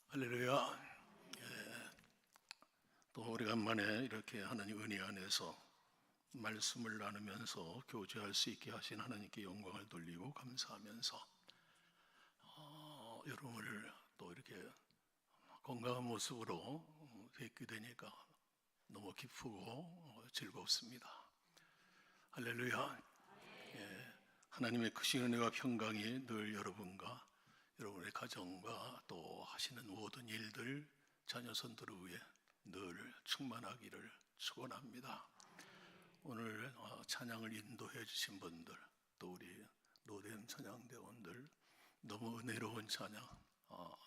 할렐루야. 또 오래간만에 이렇게 하나님 은혜 안에서 말씀을 나누면서 교제할 수 있게 하신 하나님께 영광을 돌리고 감사하면서 여러분을 또 이렇게 건강한 모습으로 뵙게 되니까 너무 기쁘고 즐겁습니다. 할렐루야. 하나님의 크신 은혜와 평강이 늘 여러분과 여러분의 가정과 또 하시는 모든 일들, 자녀선들을 위해 늘 충만하기를 축원합니다. 오늘 찬양을 인도해 주신 분들, 또 우리 노래한 찬양대원들 너무 은혜로운 찬양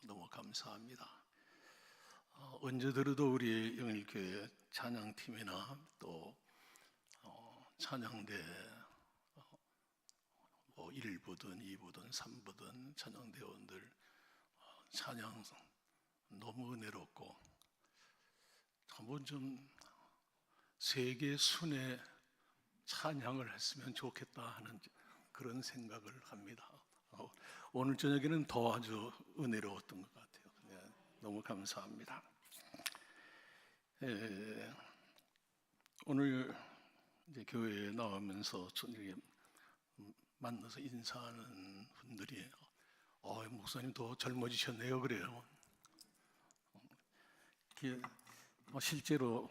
너무 감사합니다. 언제 들어도 우리 영일교회 찬양팀이나 또 찬양대 1부든 2부든 3부든 찬양대원들 찬양 너무 은혜롭고 한번 좀 세계 순회 찬양을 했으면 좋겠다 하는 그런 생각을 합니다. 오늘 저녁에는 더 아주 은혜로웠던 것 같아요. 너무 감사합니다. 오늘 이제 교회에 나오면서 저녁에 만나서 인사하는 분들이 목사님 더 젊어지셨네요 그래요. 실제로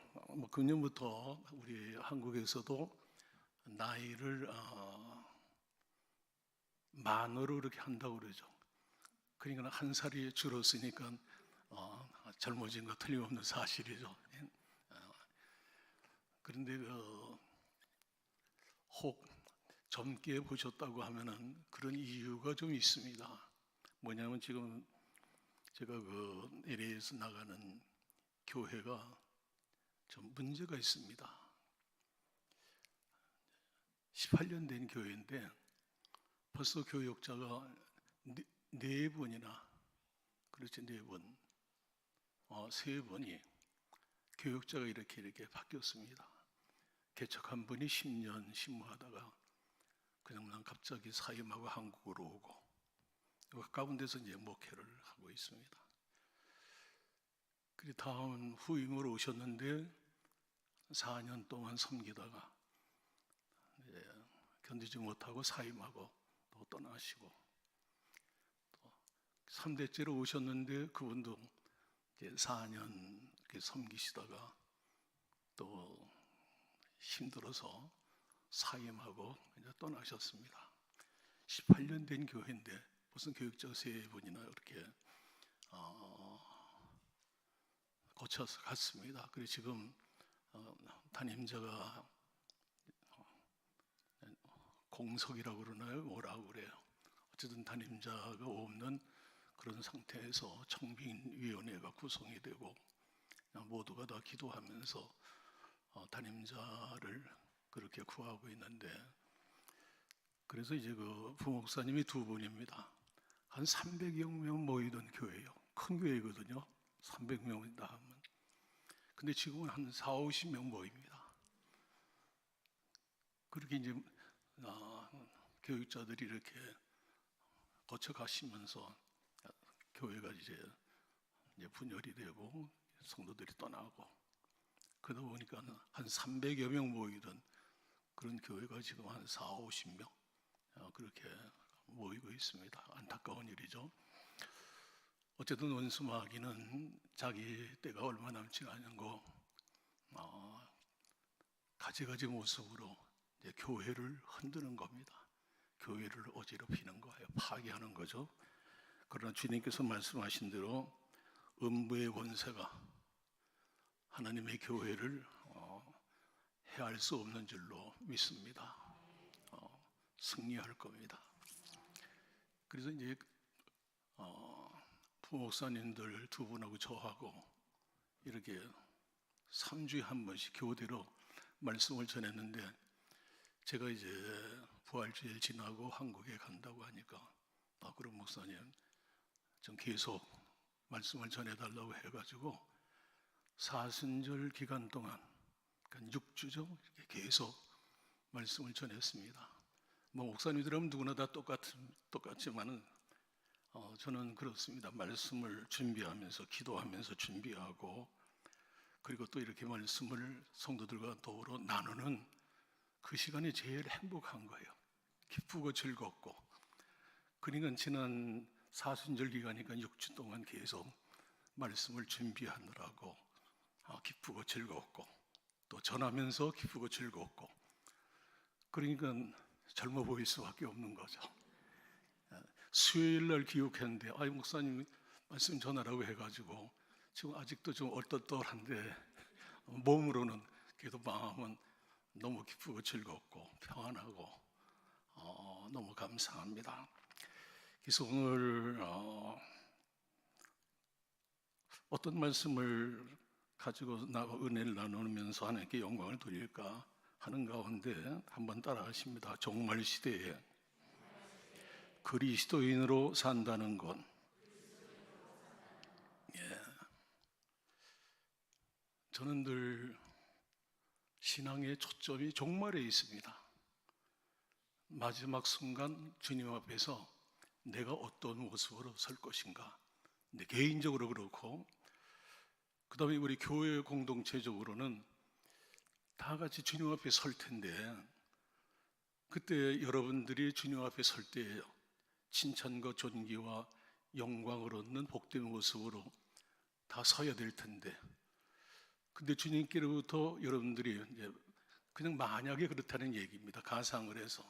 금년부터 우리 한국에서도 나이를 만으로 이렇게 한다고 그러죠. 그러니까 한 살이 줄었으니까 젊어진 거 틀림없는 사실이죠. 그런데 혹 젊게 보셨다고 하면은 그런 이유가 좀 있습니다. 뭐냐면 지금 제가 그 LA에서 나가는 교회가 좀 문제가 있습니다. 18년 된 교회인데 벌써 교역자가 네 분이나, 그렇지, 네 분, 세 분이 교역자가 이렇게 바뀌었습니다. 개척한 분이 10년 신무하다가 그냥 갑자기 사임하고 한국으로 오고 가까운 데서 이제 목회를 하고 있습니다. 그 다음 후임으로 오셨는데 4년 동안 섬기다가 견디지 못하고 사임하고 또 떠나시고, 또 3대째로 오셨는데 그분도 이제 4년 섬기시다가 또 힘들어서 사임하고 이제 떠나셨습니다. 18년 된 교회인데 무슨 교육자 세 분이나 이렇게 고쳐서 갔습니다. 그래서 지금 담임자가 공석이라고 그러나요? 뭐라고 그래요? 어쨌든 담임자가 없는 그런 상태에서 청빙위원회가 구성이 되고 모두가 다 기도하면서 담임자를 그렇게 구하고 있는데, 그래서 이제 그 부목사님이 두 분입니다. 한 300여 명 모이던 교회예요. 큰 교회거든요. 300명이다 하면. 근데 지금은 한 4, 50명 모입니다. 그렇게 이제 교육자들이 이렇게 거쳐가시면서 교회가 이제 분열이 되고 성도들이 떠나고 그러다 보니까 한 300여 명 모이던 그런 교회가 지금 한 4, 50명 그렇게 모이고 있습니다. 안타까운 일이죠. 어쨌든 원수마귀는 자기 때가 얼마 남지 않은 거 가지가지 모습으로 이제 교회를 흔드는 겁니다. 교회를 어지럽히는 거예요. 파괴하는 거죠. 그러나 주님께서 말씀하신 대로 음부의 권세가 하나님의 교회를 해할 수 없는 줄로 믿습니다. 승리할 겁니다. 그래서 이제 부목사님들 두 분하고 저하고 이렇게 3주에 한 번씩 교대로 말씀을 전했는데, 제가 이제 부활주일 지나고 한국에 간다고 하니까 그럼 목사님 좀 계속 말씀을 전해달라고 해가지고 사순절 기간 동안, 그러니까 6주죠, 이렇게 계속 말씀을 전했습니다. 목사님들은 누구나 다 똑같지만은 저는 그렇습니다. 말씀을 준비하면서 기도하면서 준비하고 그리고 또 이렇게 말씀을 성도들과 더불어 나누는 그 시간이 제일 행복한 거예요. 기쁘고 즐겁고. 그러니까 지난 사순절 기간이니까 6주 동안 계속 말씀을 준비하느라고 기쁘고 즐겁고 또 전하면서 기쁘고 즐겁고 그러니까 젊어 보일 수밖에 없는 거죠. 수요일 날 기억했는데 목사님 말씀 전하라고 해가지고 지금 아직도 좀 얼떨떨한데 몸으로는 그래도 마음은 너무 기쁘고 즐겁고 평안하고 너무 감사합니다. 그래서 오늘 어떤 말씀을 가지고 은혜를 나누면서 하나님께 영광을 돌릴까 하는 가운데 한번 따라하십니다. 종말 시대에 그리스도인으로 산다는 것. 저는 늘 신앙의 초점이 종말에 있습니다. 마지막 순간 주님 앞에서 내가 어떤 모습으로 설 것인가. 근데 개인적으로 그렇고 그 다음에 우리 교회 공동체적으로는 다 같이 주님 앞에 설 텐데 그때 여러분들이 주님 앞에 설 때 칭찬과 존귀와 영광을 얻는 복된 모습으로 다 서야 될 텐데 근데 주님께로부터 여러분들이 이제 그냥 만약에 그렇다는 얘기입니다. 가상을 해서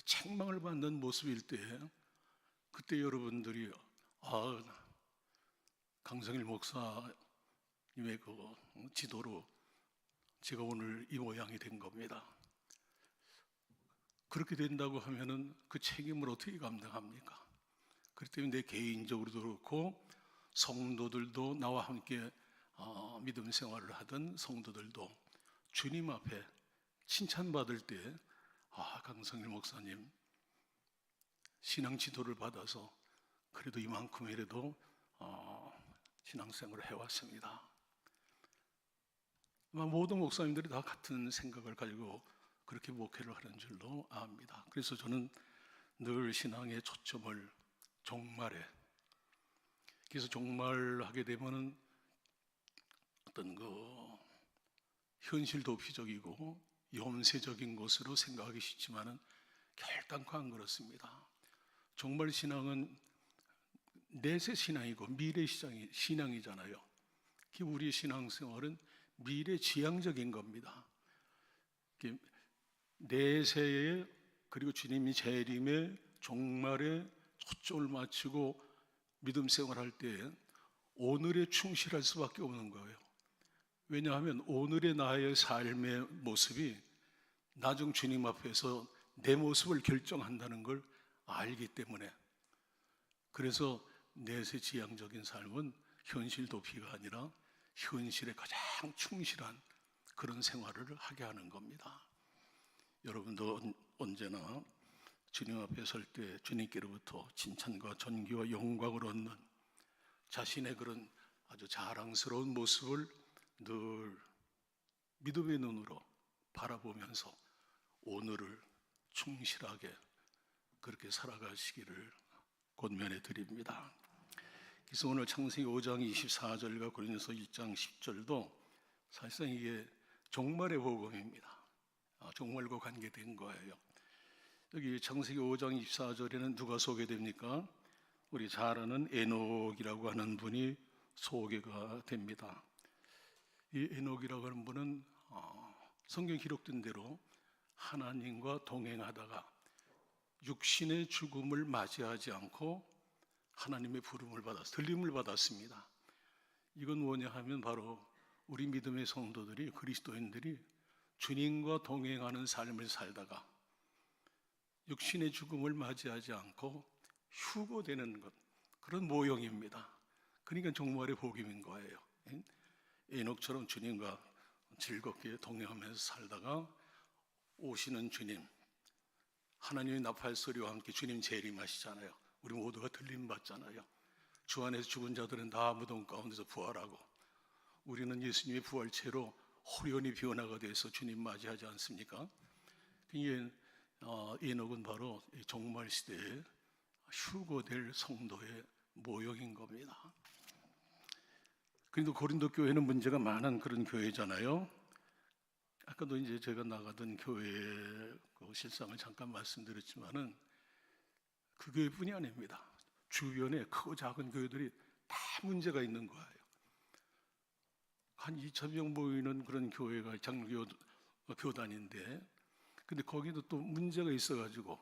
책망을 받는 모습일 때 그때 여러분들이 강성일 목사님의 그 지도로 제가 오늘 이 모양이 된 겁니다. 그렇게 된다고 하면은 그 책임을 어떻게 감당합니까? 그렇기 때문에 내 개인적으로도 그렇고 성도들도 나와 함께 믿음 생활을 하던 성도들도 주님 앞에 칭찬받을 때 강성일 목사님 신앙 지도를 받아서 그래도 이만큼이라도 신앙생활을 해왔습니다. 아마 모든 목사님들이 다 같은 생각을 가지고 그렇게 목회를 하는 줄로 압니다. 그래서 저는 늘 신앙의 초점을 종말에, 그래서 종말하게 되면은 어떤 현실 도피적이고 염세적인 것으로 생각하기 쉽지만은 결단코 안 그렇습니다. 종말 신앙은 내세 신앙이고 미래 신앙이잖아요. 우리의 신앙생활은 미래 지향적인 겁니다. 내세에 그리고 주님이 재림에 종말에 초점을 맞추고 믿음 생활할 때 오늘에 충실할 수밖에 없는 거예요. 왜냐하면 오늘의 나의 삶의 모습이 나중 주님 앞에서 내 모습을 결정한다는 걸 알기 때문에 그래서 내세 지향적인 삶은 현실 도피가 아니라 현실에 가장 충실한 그런 생활을 하게 하는 겁니다. 여러분도 언제나 주님 앞에 설 때 주님께로부터 칭찬과 존귀와 영광을 얻는 자신의 그런 아주 자랑스러운 모습을 늘 믿음의 눈으로 바라보면서 오늘을 충실하게 그렇게 살아가시기를 권면해 드립니다. 그래서 오늘 창세기 5장 24절과 고린도서 1장 10절도 사실상 이게 종말의 복음입니다. 종말과 관계된 거예요. 여기 창세기 5장 24절에는 누가 소개됩니까? 우리 잘 아는 에녹이라고 하는 분이 소개가 됩니다. 이 에녹이라고 하는 분은 성경 기록된 대로 하나님과 동행하다가 육신의 죽음을 맞이하지 않고 하나님의 부름을 받아서 들림을 받았습니다. 이건 뭐냐 하면 바로 우리 믿음의 성도들이 그리스도인들이 주님과 동행하는 삶을 살다가 육신의 죽음을 맞이하지 않고 휴거되는 것, 그런 모형입니다. 그러니까 종말의 복음인 거예요. 에녹처럼 주님과 즐겁게 동행하면서 살다가 오시는 주님, 하나님의 나팔 소리와 함께 주님 재림하시잖아요. 우리 모두가 들림 받잖아요. 주 안에서 죽은 자들은 다 무덤 가운데서 부활하고 우리는 예수님의 부활체로 호련히 변화가 돼서 주님 맞이하지 않습니까? 이게 에녹은 바로 종말 시대에 휴거될 성도의 모형인 겁니다. 그런데 고린도 교회는 문제가 많은 그런 교회잖아요. 아까도 이제 제가 나가던 교회 그 실상을 잠깐 말씀드렸지만은 그 교회뿐이 아닙니다. 주변에 크고 작은 교회들이 다 문제가 있는 거예요. 한 2,000명 모이는 그런 교회가 장로교단인데, 근데 거기도 또 문제가 있어가지고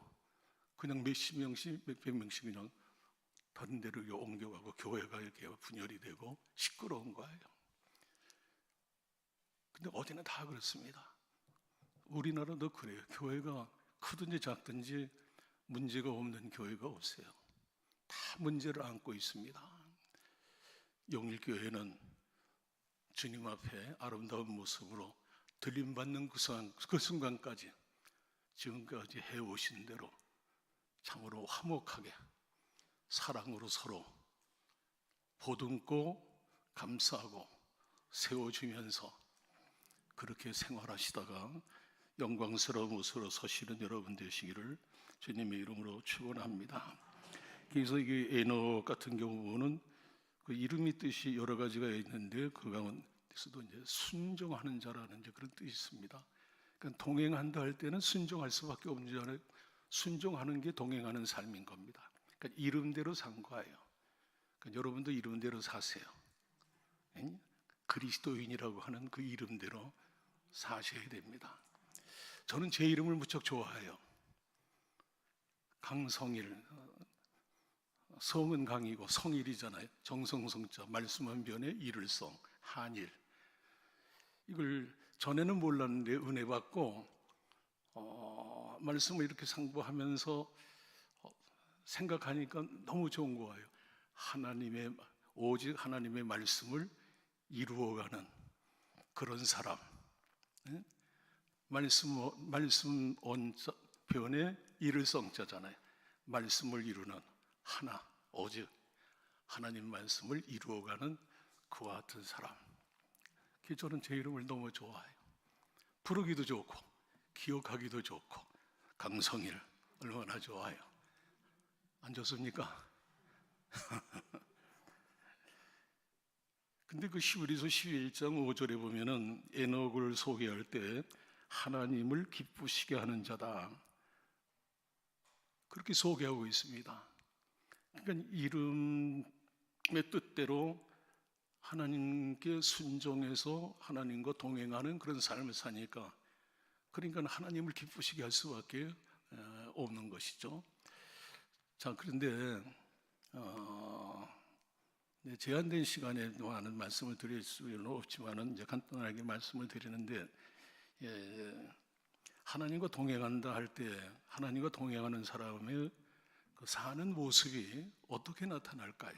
그냥 몇십 명씩 몇백 명씩 그냥 다른 데로 옮겨가고 교회가 이렇게 분열이 되고 시끄러운 거예요. 근데 어디나 다 그렇습니다. 우리나라도 그래요. 교회가 크든지 작든지 문제가 없는 교회가 없어요. 다 문제를 안고 있습니다. 영일교회는 주님 앞에 아름다운 모습으로 들림받는 그 순간까지 지금까지 해오신 대로 참으로 화목하게 사랑으로 서로 보듬고 감싸고 세워주면서 그렇게 생활하시다가 영광스러운 모습으로 서시는 여러분 되시기를 주님의 이름으로 축원합니다. 그래서 이게 에녹 같은 경우는 그 이름이 뜻이 여러 가지가 있는데 그 가운데서도 이제 순종하는 자라는 이제 그런 뜻이 있습니다. 그러니까 동행한다 할 때는 순종할 수밖에 없는 자는 순종하는 게 동행하는 삶인 겁니다. 그러니까 이름대로 산 거예요. 그러니까 여러분도 이름대로 사세요. 그리스도인이라고 하는 그 이름대로 사셔야 됩니다. 저는 제 이름을 무척 좋아해요. 강성일, 성은 강이고 성일이잖아요. 정성성자, 말씀한 변에 일을성, 한일. 이걸 전에는 몰랐는데 은혜 받고 말씀을 이렇게 상고하면서 생각하니까 너무 좋은 거예요. 오직 하나님의 말씀을 이루어가는 그런 사람. 말씀 원자 변에 일을성자잖아요. 말씀을 이루는 하나, 오직 하나님 말씀을 이루어가는 그와 같은 사람. 저는 제 이름을 너무 좋아해요. 부르기도 좋고 기억하기도 좋고. 강성일 얼마나 좋아요. 안 좋습니까? 근데 그 히브리서 11장 5절에 보면은 에녹을 소개할 때 하나님을 기쁘시게 하는 자다, 그렇게 소개하고 있습니다. 그러니까 이름의 뜻대로 하나님께 순종해서 하나님과 동행하는 그런 삶을 사니까, 그러니까 하나님을 기쁘시게 할 수밖에 없는 것이죠. 자, 그런데 제한된 시간에 많은 말씀을 드릴 수는 없지만은 이제 간단하게 말씀을 드리는데, 하나님과 동행한다 할 때 하나님과 동행하는 사람의 그 사는 모습이 어떻게 나타날까요?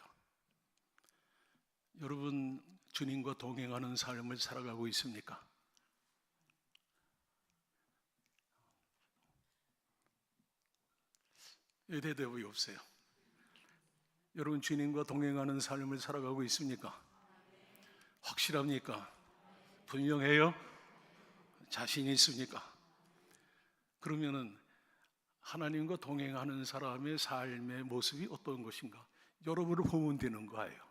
여러분, 주님과 동행하는 삶을 살아가고 있습니까? 대답이 없어요. 여러분, 주님과 동행하는 삶을 살아가고 있습니까? 확실합니까? 분명해요? 자신이 있습니까? 그러면은 하나님과 동행하는 사람의 삶의 모습이 어떤 것인가? 여러분을 보면 되는 거예요.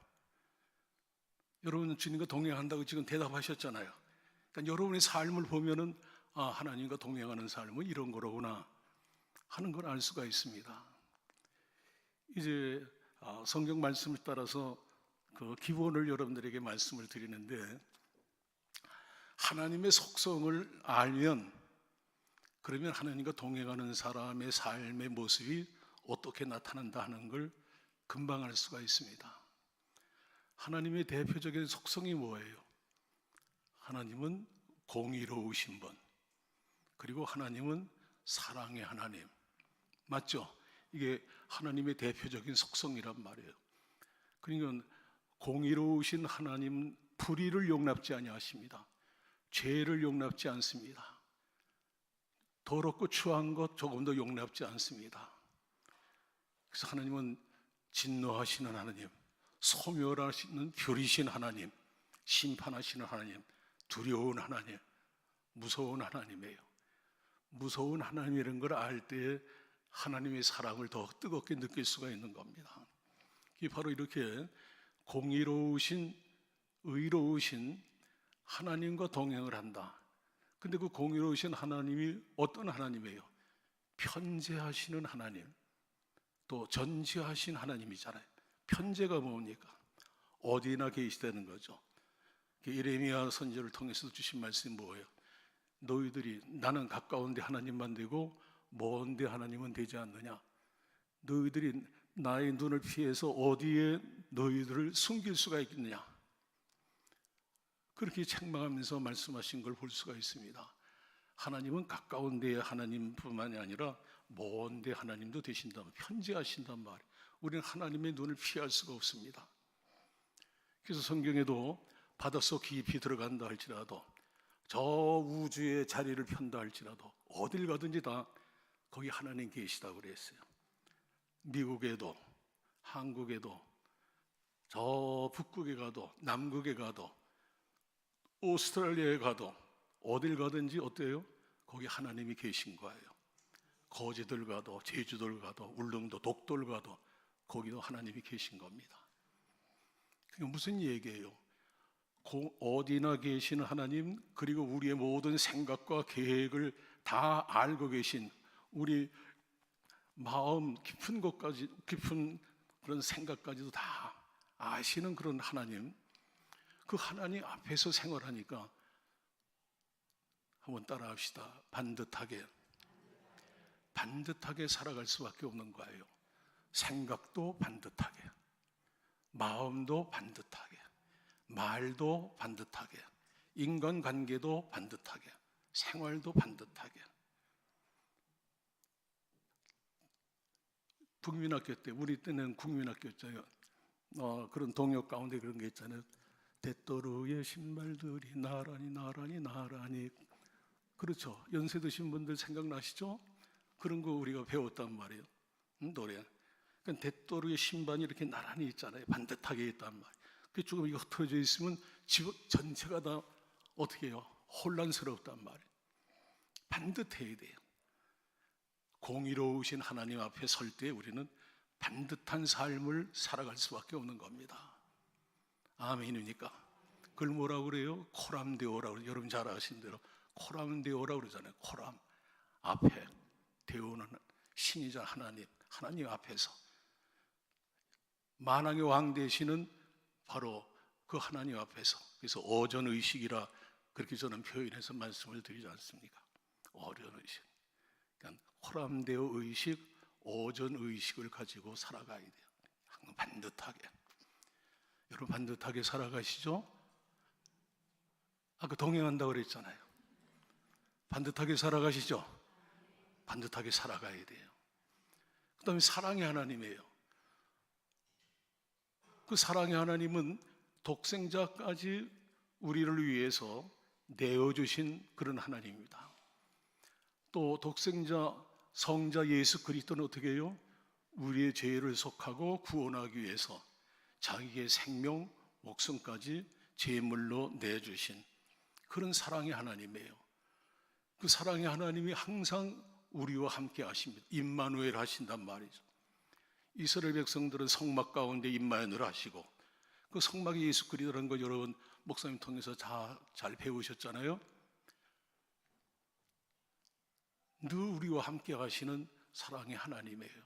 여러분은 주님과 동행한다고 지금 대답하셨잖아요. 그러니까 여러분의 삶을 보면은 하나님과 동행하는 삶은 이런 거로구나 하는 걸 알 수가 있습니다. 이제 성경 말씀을 따라서 그 기본을 여러분들에게 말씀을 드리는데, 하나님의 속성을 알면 그러면 하나님과 동행하는 사람의 삶의 모습이 어떻게 나타난다 하는 걸 금방 알 수가 있습니다. 하나님의 대표적인 속성이 뭐예요? 하나님은 공의로우신 분, 그리고 하나님은 사랑의 하나님. 맞죠? 이게 하나님의 대표적인 속성이란 말이에요. 그러니까 공의로우신 하나님은 불의를 용납지 아니하십니다. 죄를 용납지 않습니다. 더럽고 추한 것 조금도 용납지 않습니다. 그래서 하나님은 진노하시는 하나님, 소멸하시는 별이신 하나님, 심판하시는 하나님, 두려운 하나님, 무서운 하나님이에요. 무서운 하나님이라는 걸 알 때 하나님의 사랑을 더 뜨겁게 느낄 수가 있는 겁니다. 이게 바로 이렇게 공의로우신, 의로우신 하나님과 동행을 한다. 근데 그 공의로우신 하나님이 어떤 하나님이에요? 편재하시는 하나님, 또 전지하신 하나님이잖아요. 편재가 뭡니까? 어디나 계시다는 거죠. 예레미야 선지자를 통해서 주신 말씀이 뭐예요? 너희들이 나는 가까운데 하나님만 되고 먼데 하나님은 되지 않느냐? 너희들이 나의 눈을 피해서 어디에 너희들을 숨길 수가 있겠느냐? 그렇게 책망하면서 말씀하신 걸 볼 수가 있습니다. 하나님은 가까운 데의 하나님뿐만이 아니라 먼 데 하나님도 되신다, 편재하신단 말이에요. 우리는 하나님의 눈을 피할 수가 없습니다. 그래서 성경에도 바닷속 깊이 들어간다 할지라도, 저 우주의 자리를 편다 할지라도 어딜 가든지 다 거기 하나님 계시다고 그랬어요. 미국에도, 한국에도, 저 북극에 가도, 남극에 가도, 오스트랄리아에 가도 어딜 가든지 어때요? 거기 하나님이 계신 거예요. 거제들 가도, 제주도를 가도, 울릉도, 독도를 가도 거기도 하나님이 계신 겁니다. 그게 무슨 얘기예요? 어디나 계시는 하나님, 그리고 우리의 모든 생각과 계획을 다 알고 계신, 우리 마음 깊은 곳까지, 깊은 그런 생각까지도 다 아시는 그런 하나님, 그 하나님 앞에서 생활하니까 한번 따라 합시다. 반듯하게 살아갈 수밖에 없는 거예요. 생각도 반듯하게, 마음도 반듯하게, 말도 반듯하게, 인간관계도 반듯하게, 생활도 반듯하게. 국민학교 때, 우리 때는 국민학교였잖아요. 그런 동요 가운데 그런 게 있잖아요. 대떠루의 신발들이 나란히. 그렇죠. 연세 드신 분들 생각나시죠? 그런 거 우리가 배웠단 말이에요. 노래. 그러니까 대떠루의 신반이 이렇게 나란히 있잖아요. 반듯하게 있단 말이에요. 그 조금 이거 흩어져 있으면 집 전체가 다 어떻게 해요? 혼란스럽단 말이에요. 반듯해야 돼요. 공의로우신 하나님 앞에 설 때 우리는 반듯한 삶을 살아갈 수밖에 없는 겁니다. 아멘입니까? 그걸 뭐라고 그래요? 코람데오라고 그래요. 여러분 잘 아시는 대로 코람데오라고 그러잖아요. 코람, 앞에 데오는 신이자 하나님 앞에서 만왕의 왕 되시는 바로 그 하나님 앞에서. 그래서 어전의식이라 그렇게 저는 표현해서 말씀을 드리지 않습니까? 어전의식. 그러니까 코람데오 의식, 어전의식을 가지고 살아가야 돼요. 항상 반듯하게. 여러분 반듯하게 살아가시죠? 아까 동행한다고 그랬잖아요. 반듯하게 살아가시죠? 반듯하게 살아가야 돼요. 그 다음에 사랑의 하나님이에요. 그 사랑의 하나님은 독생자까지 우리를 위해서 내어주신 그런 하나님입니다. 또 독생자 성자 예수 그리스도는 어떻게 해요? 우리의 죄를 속하고 구원하기 위해서 자기의 생명, 목숨까지 제물로 내주신 그런 사랑의 하나님이에요. 그 사랑의 하나님이 항상 우리와 함께 하십니다. 임마누엘 하신단 말이죠. 이스라엘 백성들은 성막 가운데 임마누엘 하시고, 그 성막이 예수 그리스도라는 거 여러분 목사님 통해서 잘 배우셨잖아요. 늘 우리와 함께 하시는 사랑의 하나님이에요.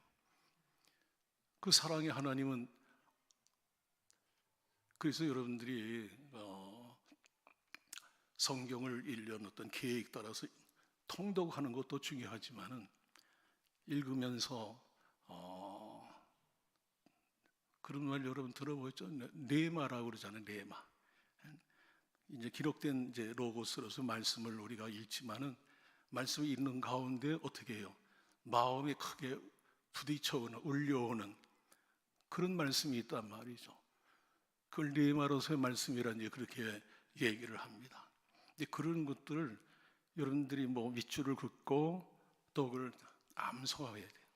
그 사랑의 하나님은, 그래서 여러분들이 성경을 읽는 어떤 계획 따라서 통독하는 것도 중요하지만은 읽으면서 그런 말 여러분 들어보셨죠? 네마라고 그러잖아요. 네마. 이제 기록된 이제 로고스로서 말씀을 우리가 읽지만은 말씀을 읽는 가운데 어떻게 해요? 마음이 크게 부딪혀오는, 울려오는 그런 말씀이 있단 말이죠. 그걸 네마로서의 말씀이란 이제 그렇게 얘기를 합니다. 이제 그런 것들을 여러분들이 뭐 밑줄을 긋고 또 그걸 암송해야 돼요.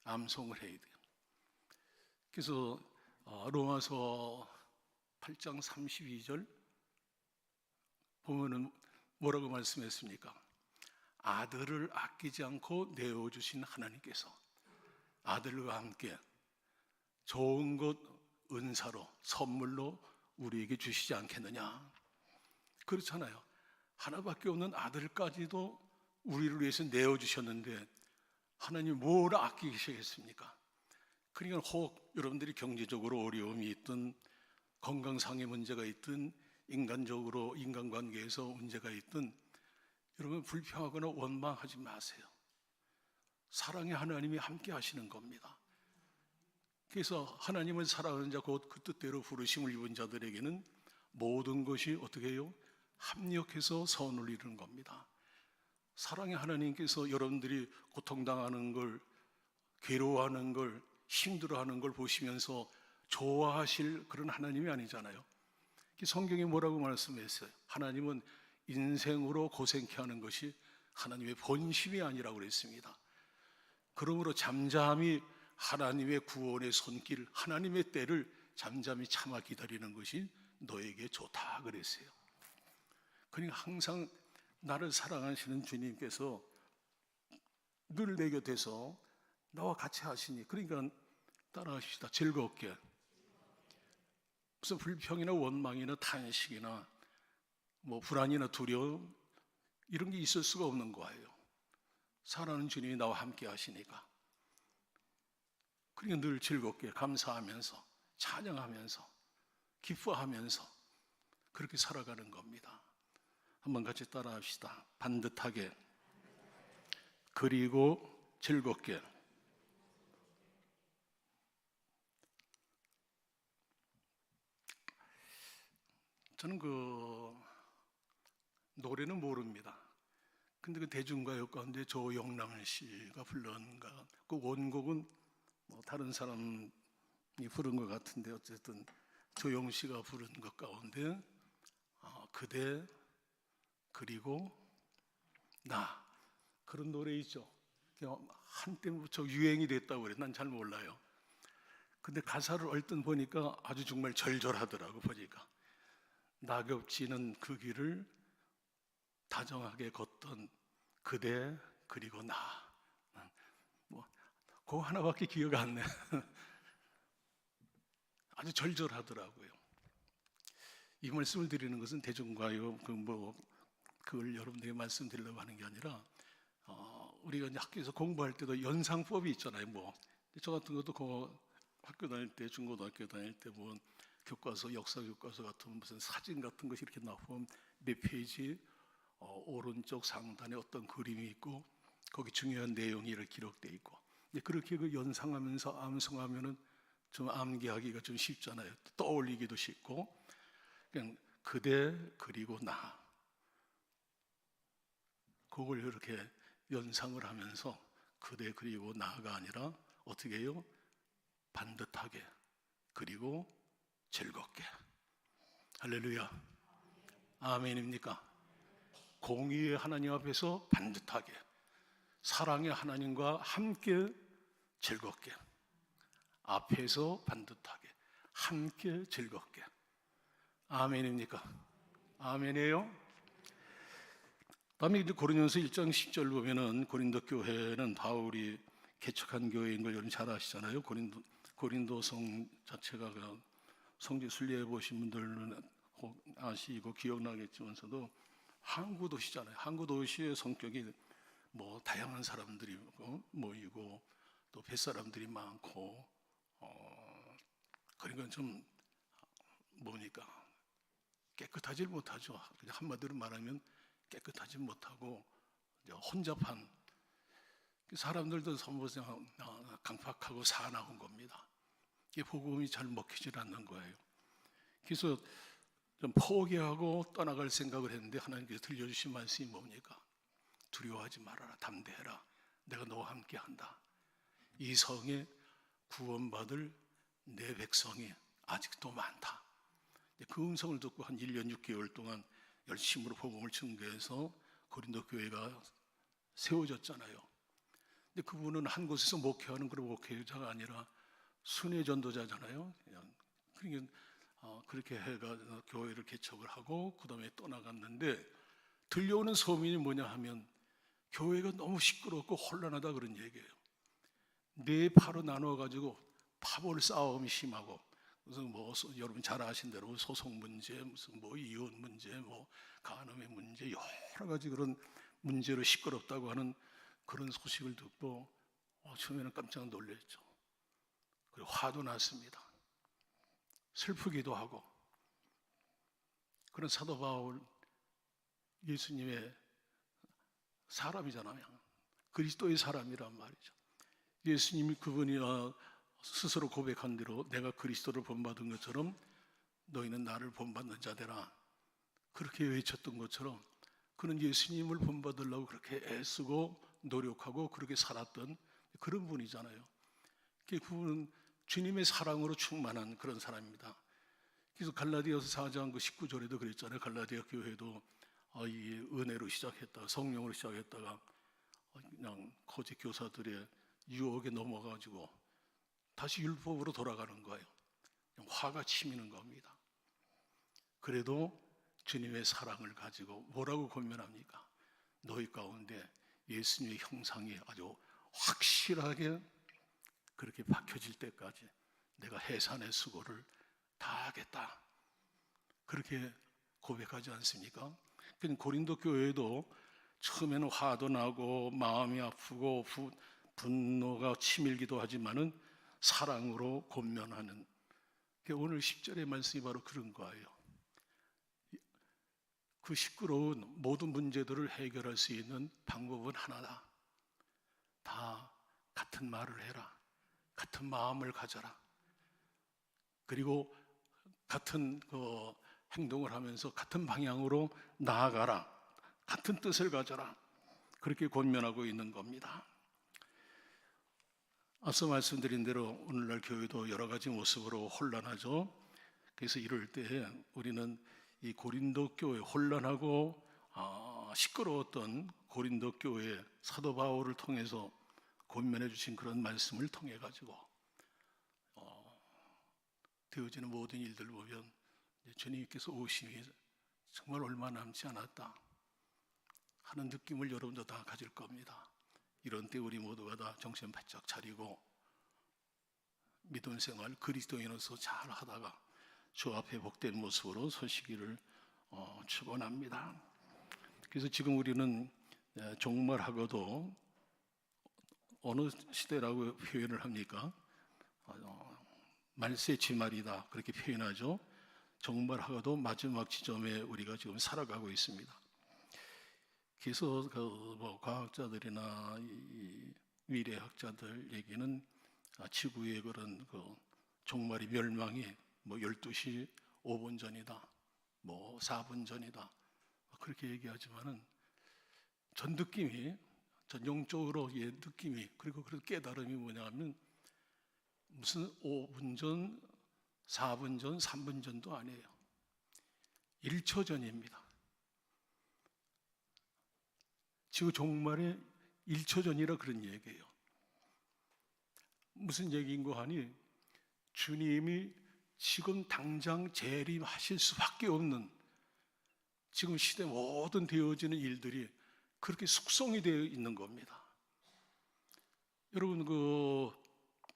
암송을 해야 돼요. 그래서 로마서 8장 32절 보면은 뭐라고 말씀했습니까? 아들을 아끼지 않고 내어주신 하나님께서 아들과 함께 좋은 것 은사로 선물로 우리에게 주시지 않겠느냐. 그렇잖아요. 하나밖에 없는 아들까지도 우리를 위해서 내어주셨는데 하나님 뭘 아끼시겠습니까? 그러니까 혹 여러분들이 경제적으로 어려움이 있든 건강상의 문제가 있든 인간적으로 인간관계에서 문제가 있든 여러분 불평하거나 원망하지 마세요. 사랑의 하나님이 함께 하시는 겁니다. 그래서 하나님을 사랑하는 자 곧 그 뜻대로 부르심을 입은 자들에게는 모든 것이 어떻게 해요? 합력해서 선을 이루는 겁니다. 사랑의 하나님께서 여러분들이 고통당하는 걸, 괴로워하는 걸, 힘들어하는 걸 보시면서 좋아하실 그런 하나님이 아니잖아요. 성경이 뭐라고 말씀했어요? 하나님은 인생으로 고생케 하는 것이 하나님의 본심이 아니라고 그랬습니다. 그러므로 잠잠히 하나님의 구원의 손길, 하나님의 때를 잠잠히 참아 기다리는 것이 너에게 좋다 그랬어요. 그러니까 항상 나를 사랑하시는 주님께서 늘 내 곁에서 나와 같이 하시니, 그러니까 따라하시다. 즐겁게. 무슨 불평이나 원망이나 탄식이나 뭐 불안이나 두려움 이런 게 있을 수가 없는 거예요. 사랑하는 주님이 나와 함께 하시니까. 그러니까 늘 즐겁게 감사하면서 찬양하면서 기뻐하면서 그렇게 살아가는 겁니다. 한번 같이 따라합시다. 반듯하게 그리고 즐겁게. 저는 그 노래는 모릅니다. 근데 그 대중가요 가운데 조영남 씨가 불렀는가, 그 원곡은 뭐 다른 사람이 부른 것 같은데 어쨌든 조영 씨가 부른 것 가운데 그대 그리고 나, 그런 노래 있죠. 한때부터 유행이 됐다고 그래. 난 잘 몰라요. 근데 가사를 얼른 보니까 아주 정말 절절하더라고. 보니까 낙엽지는 그 길을 다정하게 걷던 그대 그리고 나, 뭐 그거 하나밖에 기억 안 나. 아주 절절하더라고요. 이 말씀을 드리는 것은 대중가요 그걸 여러분들에게 말씀드리려고 하는 게 아니라 우리가 이제 학교에서 공부할 때도 연상법이 있잖아요. 뭐 저 같은 것도 학교 다닐 때, 중고등학교 다닐 때 뭐 교과서, 역사 교과서 같은 무슨 사진 같은 것이 이렇게 나오면 몇 페이지 오른쪽 상단에 어떤 그림이 있고 거기 중요한 내용이 이렇게 기록되어 있고, 그렇게 그 연상하면서 암송하면은 좀 암기하기가 좀 쉽잖아요. 떠올리기도 쉽고. 그냥 그대 그리고 나, 그걸 이렇게 연상을 하면서 그대 그리고 나가 아니라 어떻게 해요? 반듯하게 그리고 즐겁게. 할렐루야. 아멘입니까? 공의의 하나님 앞에서 반듯하게, 사랑의 하나님과 함께 즐겁게, 앞에서 반듯하게 함께 즐겁게. 아멘입니까? 아멘이에요? 다음에 고린도서 1장 10절 보면은 고린도 교회는 바울이 개척한 교회인 걸 여러분 잘 아시잖아요. 고린도 성 자체가 성지 순례해 보신 분들은 아시고 기억나겠지만서도 항구 도시잖아요. 항구 도시의 성격이 뭐 다양한 사람들이 모이고 또 뱃사람들이 많고 그러니까 좀 뭐니까 깨끗하지 못하죠. 그냥 한마디로 말하면 깨끗하지 못하고 혼잡한, 사람들도 선보상 강팍하고 사나운 겁니다. 이게 복음이 잘 먹히질 않는 거예요. 그래서 좀 포기하고 떠나갈 생각을 했는데 하나님께서 들려주신 말씀이 뭡니까? 두려워하지 말아라, 담대해라, 내가 너와 함께 한다. 이 성에 구원받을 내 백성이 아직도 많다. 그 음성을 듣고 한 1년 6개월 동안 열심으로 복음을 증거해서 고린도 교회가 세워졌잖아요. 근데 그분은 한 곳에서 목회하는 그런 목회자가 아니라 순회 전도자잖아요. 그러니까 그렇게 해가 교회를 개척을 하고 그 다음에 떠나갔는데 들려오는 소문이 뭐냐 하면 교회가 너무 시끄럽고 혼란하다 그런 얘기예요. 네 파로 나눠가지고 파벌 싸움이 심하고, 무슨 뭐 여러분 잘 아신 대로 소송 문제, 무슨 뭐 이혼 문제, 뭐 간음의 문제, 여러 가지 그런 문제로 시끄럽다고 하는 그런 소식을 듣고 처음에는 깜짝 놀랐죠. 그리고 화도 났습니다. 슬프기도 하고. 그런 사도 바울, 예수님의 사람이잖아요. 그리스도의 사람이란 말이죠. 예수님이 그분이 스스로 고백한 대로 내가 그리스도를 본받은 것처럼 너희는 나를 본받는 자되라, 그렇게 외쳤던 것처럼 그는 예수님을 본받으려고 그렇게 애쓰고 노력하고 그렇게 살았던 그런 분이잖아요. 그분은 주님의 사랑으로 충만한 그런 사람입니다. 그래서 갈라디아서 4장 그 19절에도 그랬잖아요. 갈라디아 교회도 이 은혜로 시작했다가 성령으로 시작했다가 그냥 거짓 교사들의 유혹에 넘어가지고 다시 율법으로 돌아가는 거예요. 화가 치미는 겁니다. 그래도 주님의 사랑을 가지고 뭐라고 권면합니까? 너희 가운데 예수님의 형상이 아주 확실하게 그렇게 박혀질 때까지 내가 해산의 수고를 다하겠다, 그렇게 고백하지 않습니까? 고린도 교회도 처음에는 화도 나고 마음이 아프고 분노가 치밀기도 하지만은 사랑으로 권면하는, 오늘 10절의 말씀이 바로 그런 거예요. 그 시끄러운 모든 문제들을 해결할 수 있는 방법은 하나다. 다 같은 말을 해라, 같은 마음을 가져라, 그리고 같은 행동을 하면서 같은 방향으로 나아가라, 같은 뜻을 가져라, 그렇게 권면하고 있는 겁니다. 앞서 말씀드린 대로 오늘날 교회도 여러 가지 모습으로 혼란하죠. 그래서 이럴 때 우리는 이 고린도 교회, 혼란하고 시끄러웠던 고린도 교회 사도 바울을 통해서 권면해 주신 그런 말씀을 통해 가지고 되어지는 모든 일들을 보면 주님께서 오심이 정말 얼마 남지 않았다 하는 느낌을 여러분도 다 가질 겁니다. 이런 때 우리 모두가 다 정신 바짝 차리고 믿음 생활 그리스도인으로서 잘 하다가 주 앞에 복된 모습으로 서시기를 축원합니다. 그래서 지금 우리는 종말하고도 어느 시대라고 표현을 합니까? 말세 지말이다, 그렇게 표현하죠. 종말하고도 마지막 지점에 우리가 지금 살아가고 있습니다. 그래서 과학자들이나 미래학자들 얘기는 지구의 그런 종말이 멸망이 12시 5분 전이다, 4분 전이다, 그렇게 얘기하지만은 전 느낌이, 전 영적으로의 느낌이, 그리고 그 깨달음이 뭐냐면 무슨 5분 전, 4분 전, 3분 전도 아니에요. 1초 전입니다. 지금 종말에 1초 전이라 그런 얘기예요. 무슨 얘기인고 하니 주님이 지금 당장 재림하실 수밖에 없는 지금 시대 모든 되어지는 일들이 그렇게 숙성이 되어 있는 겁니다. 여러분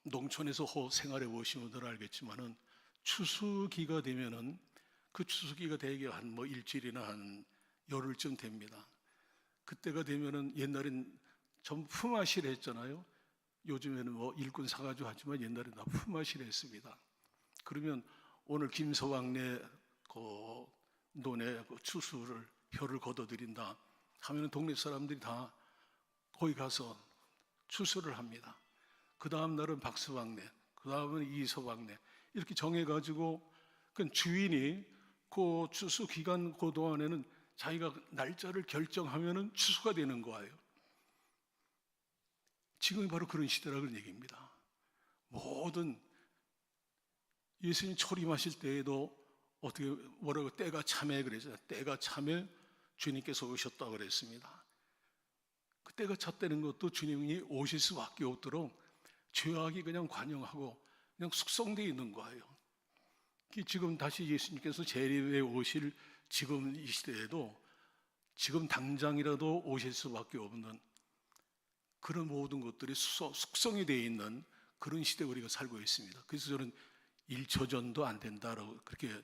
농촌에서 생활해 보신 분들은 알겠지만은 추수기가 되면은 그 추수기가 대개 한 일주일이나 한 열흘쯤 됩니다. 그때가 되면은 옛날엔 전부 품앗이를 했잖아요. 요즘에는 일꾼 사가지고 하지만 옛날엔 다 품앗이를 했습니다. 그러면 오늘 김서방네 논에 추수를 표를 걷어들인다 하면 동네 사람들이 다 거기 가서 추수를 합니다. 그 다음 날은 박서방네, 그 다음은 이서방네, 이렇게 정해가지고 그 주인이 그 추수 기간 그 동안에는 자기가 날짜를 결정하면은 추수가 되는 거예요. 지금이 바로 그런 시대라는 얘기입니다. 모든 예수님 초림하실 때에도 어떻게 뭐라고 때가 참에 그랬잖아요. 때가 참에 주님께서 오셨다고 그랬습니다. 그 때가 찼다는 것도 주님이 오실 수밖에 없도록 죄악이 그냥 관영하고 그냥 숙성되어 있는 거예요. 지금 다시 예수님께서 재림에 오실 지금 이 시대에도 지금 당장이라도 오실 수밖에 없는 그런 모든 것들이 숙성이 되어 있는 그런 시대에 우리가 살고 있습니다. 그래서 저는 1초 전도 안 된다라고 그렇게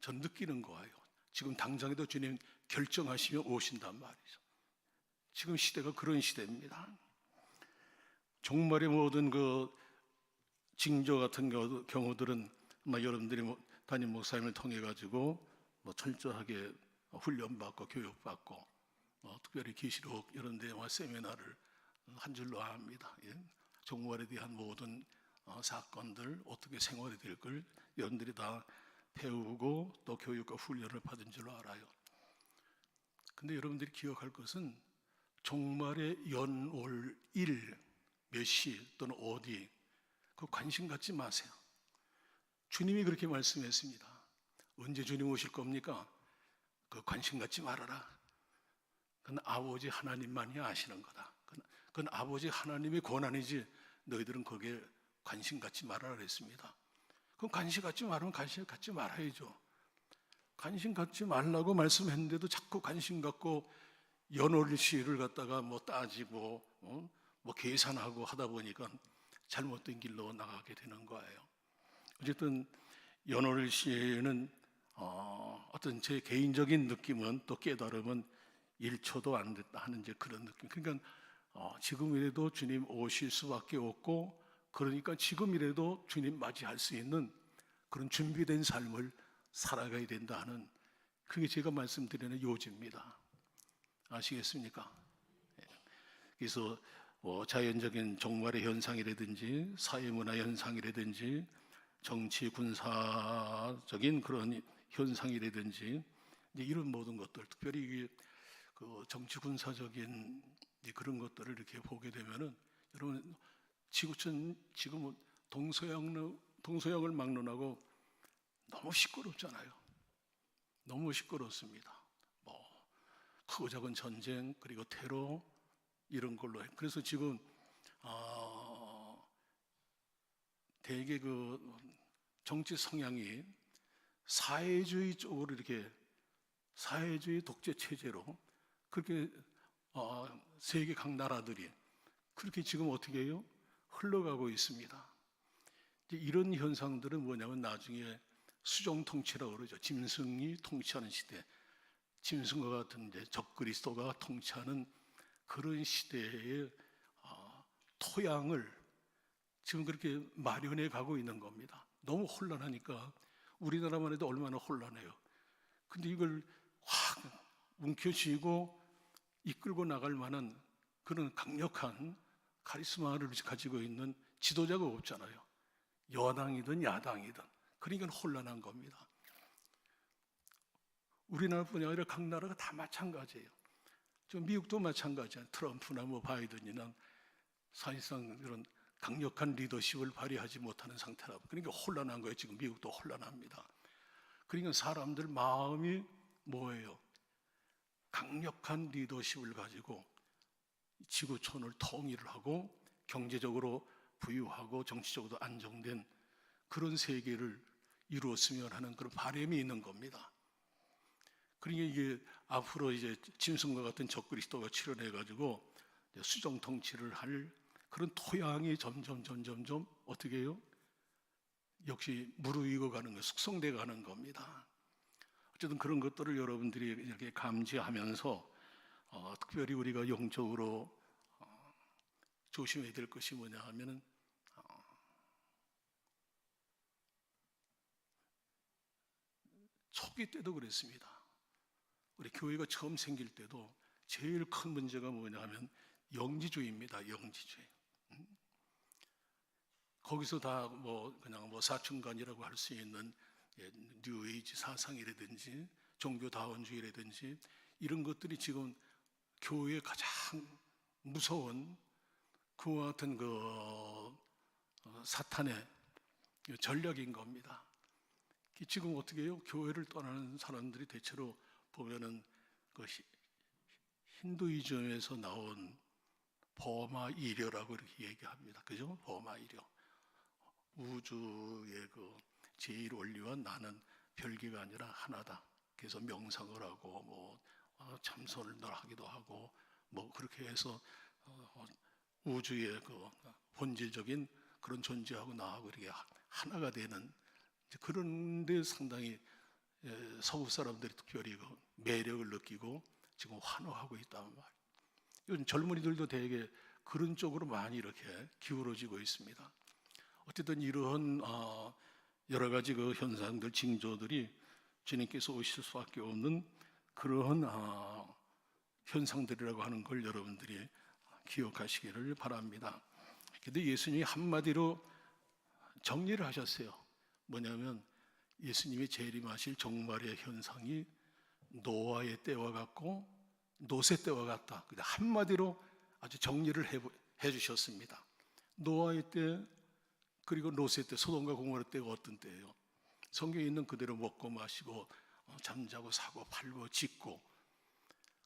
전 느끼는 거예요. 지금 당장에도 주님 결정하시면 오신단 말이죠. 지금 시대가 그런 시대입니다. 종말의 모든 그 징조 같은 경우들은 여러분들이 담임 목사님을 통해 가지고 철저하게 훈련받고 교육받고 특별히 계시록 이런 데와 세미나를 한 줄로 압니다. 예? 종말에 대한 모든 사건들 어떻게 생활이 될 걸 여러분들이 다 배우고 또 교육과 훈련을 받은 줄로 알아요. 근데 여러분들이 기억할 것은 종말의 연월 일 몇 시 또는 어디 그 관심 갖지 마세요. 주님이 그렇게 말씀했습니다. 언제 주님 오실 겁니까? 그 관심 갖지 말아라. 그건 아버지 하나님만이 아시는 거다. 그건 아버지 하나님의 권한이지 너희들은 거기에 관심 갖지 말아라 그랬습니다. 그럼 관심 갖지 말으면 관심 갖지 말아야죠. 관심 갖지 말라고 말씀했는데도 자꾸 관심 갖고 연월시를 갖다가 따지고 계산하고 하다 보니까 잘못된 길로 나가게 되는 거예요. 어쨌든 연월시에는 어떤 제 개인적인 느낌은 또 깨달음은 1초도 안 됐다 하는 이제 그런 느낌. 그러니까 지금이라도 주님 오실 수밖에 없고, 그러니까 지금이라도 주님 맞이할 수 있는 그런 준비된 삶을 살아가야 된다 하는, 그게 제가 말씀드리는 요지입니다. 아시겠습니까? 그래서 자연적인 종말의 현상이라든지 사회문화 현상이라든지 정치 군사적인 그런 현상이라든지 이런 모든 것들, 특별히 그 정치 군사적인 그런 것들을 이렇게 보게 되면은 여러분 지금 동서양을 막론하고 너무 시끄럽잖아요. 너무 시끄럽습니다. 크고 작은 전쟁 그리고 테러 이런 걸로 그래서 지금 대개 그 정치 성향이 사회주의 쪽으로 이렇게 사회주의 독재 체제로 그렇게 세계 각 나라들이 그렇게 지금 어떻게 해요? 흘러가고 있습니다. 이런 현상들은 뭐냐면 나중에 수종 통치라고 그러죠. 짐승이 통치하는 시대, 짐승과 같은 적그리스도가 통치하는 그런 시대의 토양을 지금 그렇게 마련해 가고 있는 겁니다. 너무 혼란하니까 우리나라만 해도 얼마나 혼란해요. 근데 이걸 확 움켜쥐고 이끌고 나갈 만한 그런 강력한 카리스마를 가지고 있는 지도자가 없잖아요. 여당이든 야당이든. 그러니까 혼란한 겁니다. 우리나라뿐이 아니라 각 나라가 다 마찬가지예요. 지금 미국도 마찬가지예요. 트럼프나 바이든이나 사실상 그런 강력한 리더십을 발휘하지 못하는 상태라. 그러니까 혼란한 거예요. 지금 미국도 혼란합니다. 그러니까 사람들 마음이 뭐예요? 강력한 리더십을 가지고 지구촌을 통일을 하고 경제적으로 부유하고 정치적으로 안정된 그런 세계를 이루었으면 하는 그런 바람이 있는 겁니다. 그러니까 이게 앞으로 이제 짐승과 같은 적그리스도가 출현해 가지고 수정 통치를 할 그런 토양이 점점 어떻게 해요? 역시 무르익어 가는 거, 숙성돼 가는 겁니다. 어쨌든 그런 것들을 여러분들이 이렇게 감지하면서 특별히 우리가 영적으로 조심해야 될 것이 뭐냐 하면은 초기 때도 그랬습니다. 우리 교회가 처음 생길 때도 제일 큰 문제가 뭐냐 하면 영지주의입니다. 영지주의. 거기서 다 그냥 사춘간이라고 할 수 있는 뉴에이지 사상이라든지 종교다원주의라든지 이런 것들이 지금 교회의 가장 무서운 그와 같은 사탄의 전략인 겁니다. 지금 어떻게 해요? 교회를 떠나는 사람들이 대체로 보면은 그 힌두이즘에서 나온 버마 이려라고 이렇게 얘기합니다. 그죠? 버마 이려. 우주의 그 제일 원리와 나는 별개가 아니라 하나다. 그래서 명상을 하고 참선을 늘 하기도 하고 뭐 그렇게 해서 우주의 그 본질적인 그런 존재하고 나하고 이렇게 하나가 되는 그런데 상당히 서구 사람들이 특별히 그 매력을 느끼고 지금 환호하고 있단 말이에요. 요즘 젊은이들도 되게 그런 쪽으로 많이 이렇게 기울어지고 있습니다. 어쨌든 이러한 여러 가지 그 현상들, 징조들이 주님께서 오실 수밖에 없는 그러한 현상들이라고 하는 걸 여러분들이 기억하시기를 바랍니다. 근데 예수님이 한마디로 정리를 하셨어요. 뭐냐면 예수님이 재림하실 종말의 현상이 노아의 때와 같고 노새 때와 같다. 한마디로 아주 정리를 해주셨습니다. 노아의 때 그리고 노새 때, 소돔과 고모라 때가 어떤 때예요? 성경에 있는 그대로 먹고 마시고 잠자고 사고 팔고 짓고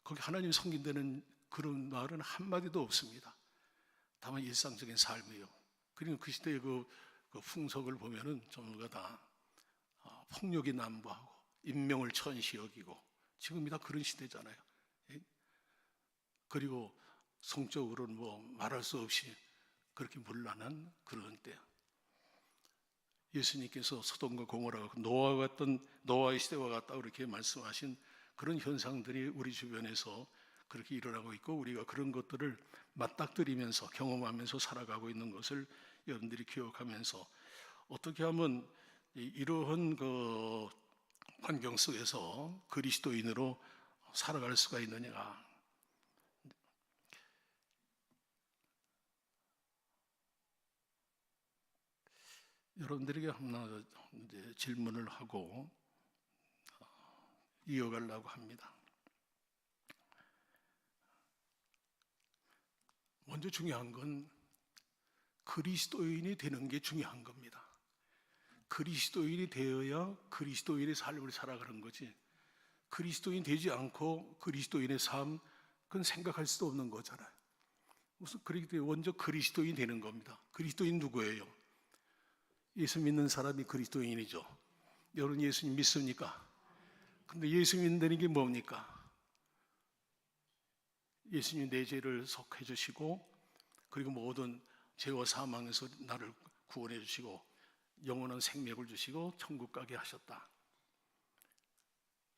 거기 하나님 섬긴다는 그런 말은 한마디도 없습니다. 다만 일상적인 삶이에요. 그리고 그 시대의 그 풍속을 보면은 전부가 다 폭력이 난무하고 인명을 천시 여기고 지금이 다 그런 시대잖아요. 그리고 성적으로는 뭐 말할 수 없이 그렇게 문란한 그런 때. 예수님께서 소돔과 고모라가 노아의 시대와 같다 그렇게 말씀하신 그런 현상들이 우리 주변에서 그렇게 일어나고 있고 우리가 그런 것들을 맞닥뜨리면서 경험하면서 살아가고 있는 것을 여러분들이 기억하면서 어떻게 하면 이러한 그 환경 속에서 그리스도인으로 살아갈 수가 있느냐. 여러분들에게 하나 이제 질문을 하고 이어가려고 합니다. 먼저 중요한 건 그리스도인이 되는 게 중요한 겁니다. 그리스도인이 되어야 그리스도인의 삶을 살아가는 거지. 그리스도인 되지 않고 그리스도인의 삶, 그건 생각할 수도 없는 거잖아요. 무슨 그렇기 때문에 먼저 그리스도인이 되는 겁니다. 그리스도인 누구예요? 예수 믿는 사람이 그리스도인이죠. 여러분 예수님 믿습니까? 근데 예수 믿는다는 게 뭡니까? 예수님 내 죄를 속해 주시고 그리고 모든 죄와 사망에서 나를 구원해 주시고 영원한 생명을 주시고 천국 가게 하셨다.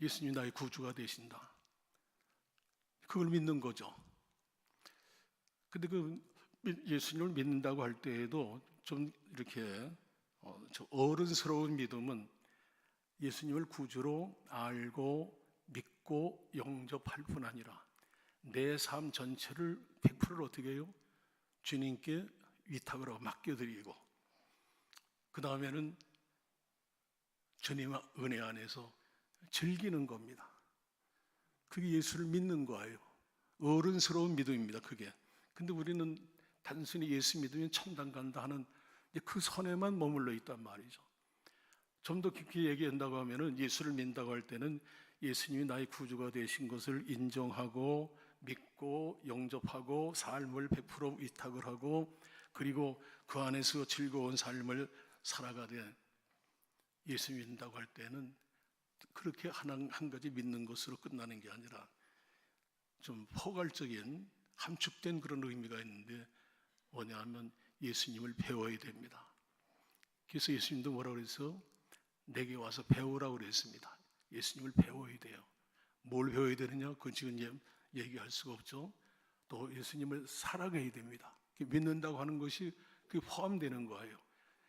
예수님 나의 구주가 되신다. 그걸 믿는 거죠. 근데 그 예수님을 믿는다고 할 때에도 좀 이렇게 어른스러운 믿음은 예수님을 구주로 알고 믿고 영접할 뿐 아니라 내 삶 전체를 100%를 어떻게 해요? 주님께 위탁을 하고 맡겨드리고 그 다음에는 주님의 은혜 안에서 즐기는 겁니다. 그게 예수를 믿는 거예요. 어른스러운 믿음입니다. 그게. 근데 우리는 단순히 예수 믿으면 천당 간다 하는 그 선에만 머물러 있단 말이죠. 좀 더 깊게 얘기한다고 하면은 예수를 믿는다고 할 때는 예수님이 나의 구주가 되신 것을 인정하고 믿고 영접하고 삶을 100% 위탁을 하고 그리고 그 안에서 즐거운 삶을 살아가되 예수 믿는다고 할 때는 그렇게 한 가지 믿는 것으로 끝나는 게 아니라 좀 포괄적인 함축된 그런 의미가 있는데 뭐냐면 예수님을 배워야 됩니다. 그래서 예수님도 뭐라고 그랬어? 내게 와서 배우라고 그랬습니다. 예수님을 배워야 돼요. 뭘 배워야 되느냐? 그건 지금 얘기할 수가 없죠. 또 예수님을 사랑해야 됩니다. 믿는다고 하는 것이 그게 포함되는 거예요.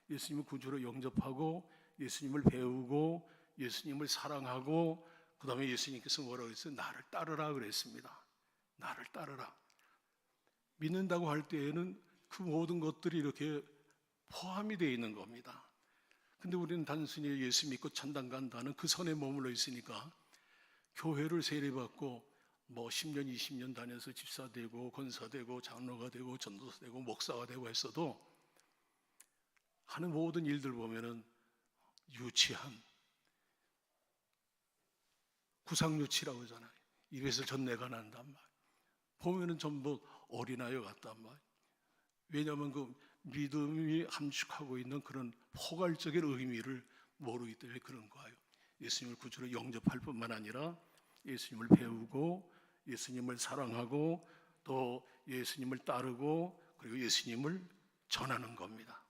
예수님을 구주로 영접하고 예수님을 배우고 예수님을 사랑하고 그 다음에 예수님께서 뭐라고 했어요? 나를 따르라 그랬습니다. 나를 따르라. 믿는다고 할 때에는 그 모든 것들이 이렇게 포함이 되어 있는 겁니다. 근데 우리는 단순히 예수 믿고 천당 간다는 그 선에 머물러 있으니까 교회를 세례받고 뭐 10년, 20년 다녀서 집사 되고 권사 되고 장로가 되고 전도사 되고 목사가 되고 했어도 하는 모든 일들 보면은 유치한 구상유치라고 하잖아요. 입에서 전내가 난단 말. 보면은 전부 어린아이 같단 말. 왜냐하면 그 믿음이 함축하고 있는 그런 포괄적인 의미를 모르기 때문에 그런 거예요. 예수님을 구주로 영접할 뿐만 아니라 예수님을 배우고 예수님을 사랑하고 또 예수님을 따르고 그리고 예수님을 전하는 겁니다.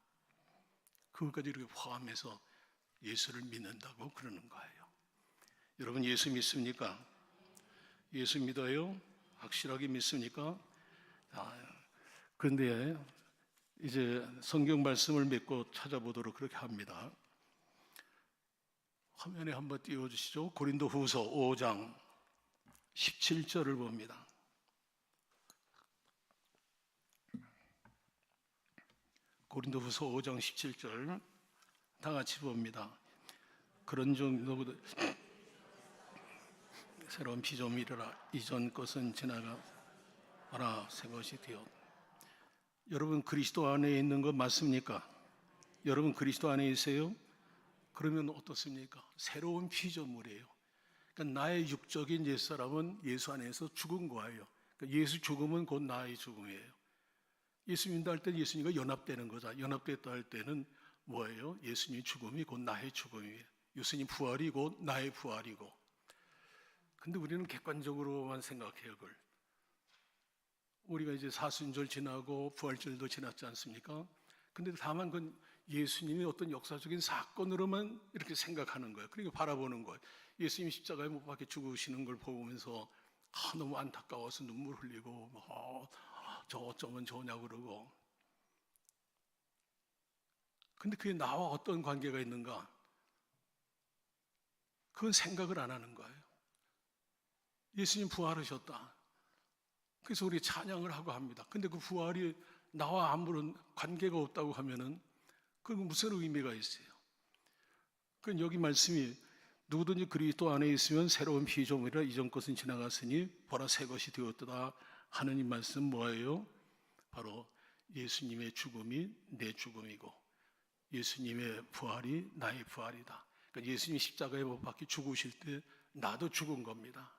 그것까지 이렇게 포함해서 예수를 믿는다고 그러는 거예요. 여러분 예수 믿습니까? 예수 믿어요? 확실하게 믿습니까? 그런데 이제 성경 말씀을 믿고 찾아보도록 그렇게 합니다. 화면에 한번 띄워주시죠. 고린도후서 5장 17절을 봅니다. 고린도후서 5장 17절 다 같이 봅니다. 그런 좀 너희도 새로운 피조물이라 이전 것은 지나가라 새 것이 되었. 여러분 그리스도 안에 있는 거 맞습니까? 여러분 그리스도 안에 있어요? 그러면 어떻습니까? 새로운 피조물이에요. 그러니까 나의 육적인 옛사람은 예수 안에서 죽은 거예요. 그러니까 예수 죽음은 곧 나의 죽음이에요. 예수 믿는다 할 때는 예수님과 연합되는 거죠. 연합됐다 할 때는 뭐예요? 예수님의 죽음이 곧 나의 죽음이에요. 예수님 부활이 곧 나의 부활이고. 근데 우리는 객관적으로만 생각해요, 그걸. 우리가 이제 사순절 지나고 부활절도 지났지 않습니까? 근데 다만 그건 예수님이 어떤 역사적인 사건으로만 이렇게 생각하는 거예요. 그리고 바라보는 거예요. 예수님이 십자가에 못 박혀 죽으시는 걸 보면서 너무 안타까워서 눈물 흘리고 저 어쩌면 좋냐고 그러고. 근데 그게 나와 어떤 관계가 있는가? 그건 생각을 안 하는 거예요. 예수님 부활하셨다. 그래서 우리 찬양을 하고 합니다. 근데 그 부활이 나와 아무런 관계가 없다고 하면은 그건 무슨 의미가 있어요? 그 여기 말씀이 누구든지 그리스도 안에 있으면 새로운 피조물이라 이전 것은 지나갔으니 보라 새 것이 되었다 하는 이 말씀 뭐예요? 바로 예수님의 죽음이 내 죽음이고 예수님의 부활이 나의 부활이다. 그러니까 예수님이 십자가에 못 박혀 죽으실 때 나도 죽은 겁니다.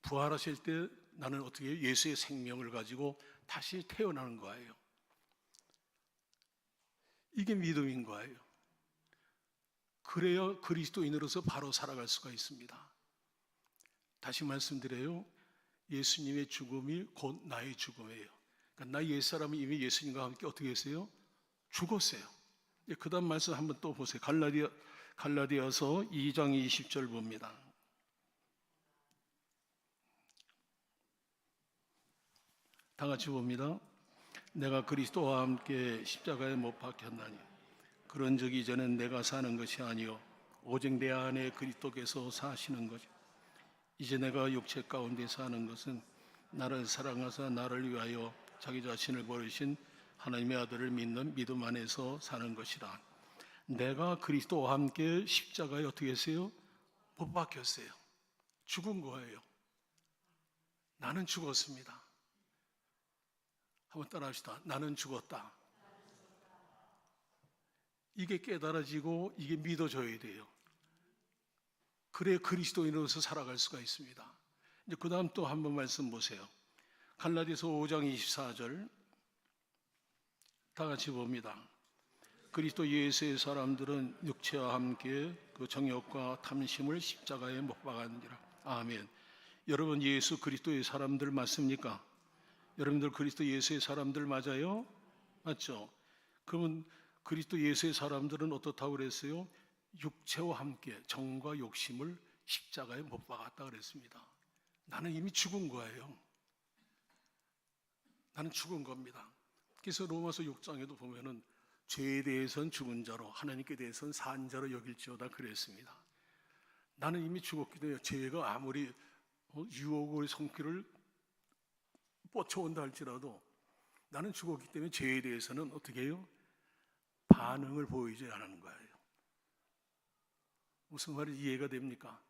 부활하실 때 나는 어떻게 해요? 예수의 생명을 가지고 다시 태어나는 거예요. 이게 믿음인 거예요. 그래야 그리스도인으로서 바로 살아갈 수가 있습니다. 다시 말씀드려요. 예수님의 죽음이 곧 나의 죽음이에요. 그러니까 나의 옛사람이 이미 예수님과 함께 어떻게 했어요? 죽었어요. 그 다음 말씀 한번 또 보세요. 갈라디아서 2장 20절 봅니다. 다 같이 봅니다. 내가 그리스도와 함께 십자가에 못 박혔나니 그런 적이 이제는 내가 사는 것이 아니요 오직 내 안에 그리스도께서 사시는 것이. 이제 내가 육체 가운데 사는 것은 나를 사랑하사 나를 위하여 자기 자신을 버리신 하나님의 아들을 믿는 믿음 안에서 사는 것이라. 내가 그리스도와 함께 십자가에 어떻게 했어요? 못 박혔어요. 죽은 거예요. 나는 죽었습니다. 한번 따라합시다. 나는 죽었다. 이게 깨달아지고 이게 믿어져야 돼요. 그래야 그리스도인으로서 살아갈 수가 있습니다. 이제 그 다음 또 한번 말씀 보세요. 갈라디아서 5장 24절 다 같이 봅니다. 그리스도 예수의 사람들은 육체와 함께 그 정욕과 탐심을 십자가에 못 박았느니라. 아멘. 여러분 예수 그리스도의 사람들 맞습니까? 여러분들 그리스도 예수의 사람들 맞아요? 맞죠? 그러면 그리스도 예수의 사람들은 어떻다고 그랬어요? 육체와 함께 정과 욕심을 십자가에 못 박았다 그랬습니다. 나는 이미 죽은 거예요. 나는 죽은 겁니다. 그래서 로마서 6장에도 보면은 죄에 대해서는 죽은 자로 하나님께 대해서는 산 자로 여길지어다 그랬습니다. 나는 이미 죽었기 때문에 죄가 아무리 유혹의 손길을 뻗쳐온다 할지라도 나는 죽었기 때문에 죄에 대해서는 어떻게 해요? 반응을 보이지 않는 거예요. 무슨 말이 이해가 됩니까?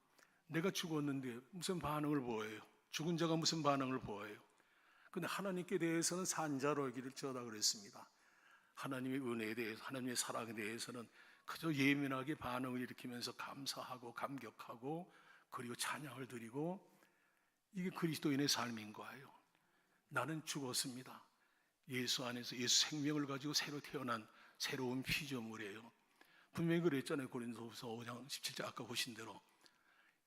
내가 죽었는데 무슨 반응을 보여요? 죽은 자가 무슨 반응을 보여요? 근데 하나님께 대해서는 산자로 여길지어다 그랬습니다. 하나님의 은혜에 대해서, 하나님의 사랑에 대해서는 그저 예민하게 반응을 일으키면서 감사하고 감격하고 그리고 찬양을 드리고 이게 그리스도인의 삶인 거예요. 나는 죽었습니다. 예수 안에서 예수 생명을 가지고 새로 태어난 새로운 피조물이에요. 분명히 그랬잖아요. 고린도후서 5장 17절 아까 보신 대로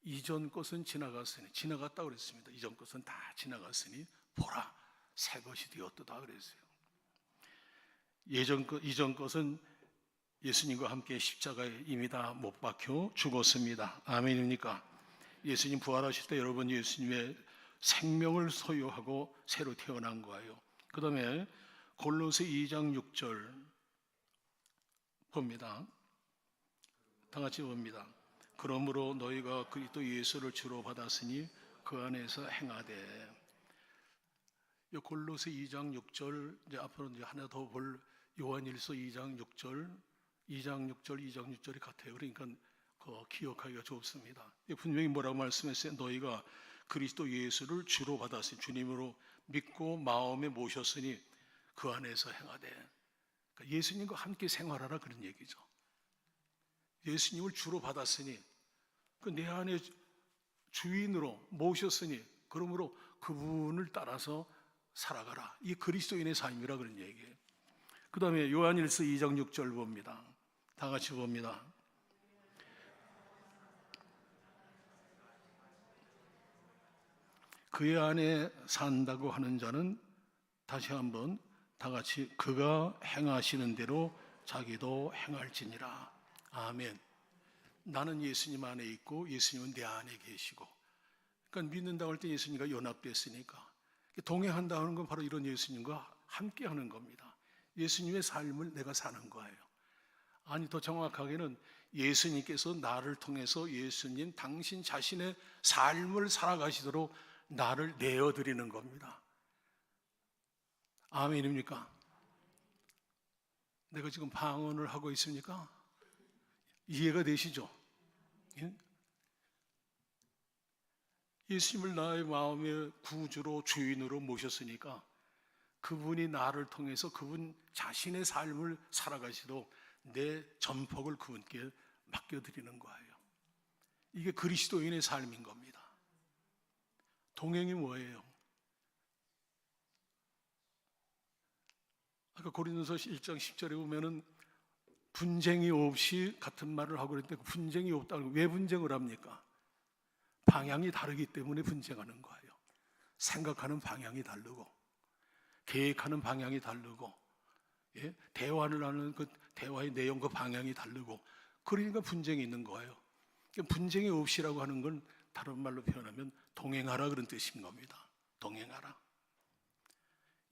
이전 것은 지나갔으니, 지나갔다 그랬습니다. 이전 것은 다 지나갔으니 보라, 새 것이 되었도다 그랬어요. 이전 것은 예수님과 함께 십자가에 이미 다 못 박혀 죽었습니다. 아멘입니까? 예수님 부활하실 때 여러분 예수님의 생명을 소유하고 새로 태어난 거예요. 그 다음에 골로새 2장 6절 봅니다. 다 같이 봅니다. 그러므로 너희가 그리스도 예수를 주로 받았으니 그 안에서 행하되. 이 골로새 2장 6절, 이제 앞으로 이제 하나 더 볼 요한일서 2장 6절, 2장 6절이 같아요. 그러니까 기억하기가 좋습니다. 분명히 뭐라고 말씀했어요? 너희가 그리스도 예수를 주로 받았으니, 주님으로 믿고 마음에 모셨으니 그 안에서 행하되. 그러니까 예수님과 함께 생활하라 그런 얘기죠. 예수님을 주로 받았으니, 내 안에 주인으로 모셨으니, 그러므로 그분을 따라서 살아가라. 이게 그리스도인의 삶이라 그런 얘기예요. 그 다음에 요한일서 2장 6절 봅니다. 다 같이 봅니다. 그의 안에 산다고 하는 자는, 다시 한번 다 같이, 그가 행하시는 대로 자기도 행할지니라. 아멘. 나는 예수님 안에 있고 예수님은 내 안에 계시고, 그러니까 믿는다고 할 때 예수님과 연합됐으니까 동행한다 하는 건 바로 이런 예수님과 함께 하는 겁니다. 예수님의 삶을 내가 사는 거예요. 아니, 더 정확하게는 예수님께서 나를 통해서 예수님 당신 자신의 삶을 살아가시도록 나를 내어드리는 겁니다. 아멘입니까? 내가 지금 방언을 하고 있습니까? 이해가 되시죠? 예? 예수님을 나의 마음의 구주로 주인으로 모셨으니까 그분이 나를 통해서 그분 자신의 삶을 살아가시도록 내 전폭을 그분께 맡겨드리는 거예요. 이게 그리스도인의 삶인 겁니다. 동행이 뭐예요? 아까 고린도서 1장 10절에 보면은 분쟁이 없이 같은 말을 하고 그랬는데 분쟁이 없다고. 왜 분쟁을 합니까? 방향이 다르기 때문에 분쟁하는 거예요. 생각하는 방향이 다르고 계획하는 방향이 다르고, 예? 대화를 하는 그 대화의 내용과 방향이 다르고, 그러니까 분쟁이 있는 거예요. 분쟁이 없이라고 하는 건 다른 말로 표현하면 동행하라 그런 뜻인 겁니다. 동행하라.